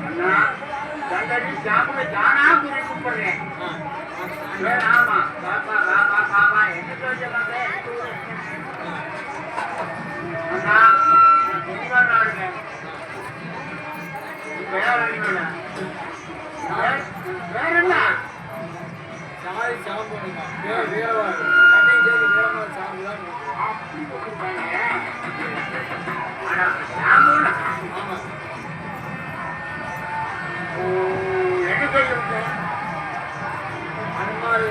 அண்ணா தண்டடி ஜாமுக ஜானா குறி கூப்பிடுறேன். ஆமா பாப்பா பாப்பா பாப்பா என்ன சொல்லுவாங்க அண்ணா நாடுங்க வேற என்ன சாய் சாம்பு வீரவாடு சாம்பு தான் அப்படி போட்டுருக்காங்க. ஆமா என்ன சொல்லுங்க அனுமாரி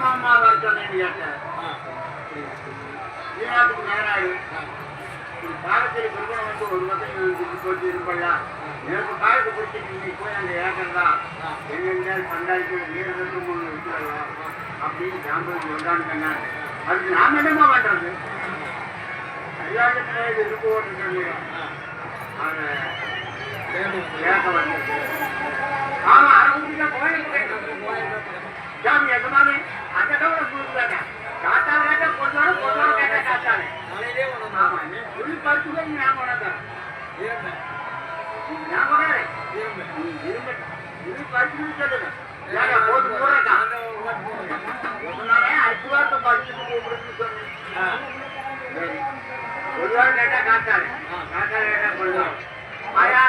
மாமா ஈனாத்துக்கு நேராடு பாரத்தில் பிரபலம் வந்து ஒரு பக்கம் போட்டு இருப்பலாம் எனக்கு காலத்தை பிடிச்சிட்டு நீ போய் அந்த ஏக்கர் தான் எங்க பண்டாயிரத்து நீரத்துக்கு மூணு விட்டுலாம் அப்படின்னு ஜாம்பூர் வந்தான்னு சொன்னாங்க. அதுக்கு நாம என்னமா பண்றது கையாளத்துல இது இருக்கு ஓட்டு அதை ஏக்க வந்தது. ஆமா அரவுக்கு கோயில் சாமி எதுமாமே அந்த கவலை கொடுத்தாங்க காத்தால கேட்டா கொஞ்சம் கொஞ்சம் கேட்டா காத்தாலே ஆமா நீ புள்ளி பறிச்சுக்க நீ நான் போனதான் நான் போனேன் இது பறிச்சுன்னு சொல்லுங்க போது போறேன் அடுத்த வாரத்தை பறிச்சுட்டு கூப்பிடுன்னு சொன்னேன். சரி ஒரு வாரம் கேட்டா காத்தாலே காத்தால கேட்டா கொஞ்சம் ஆயா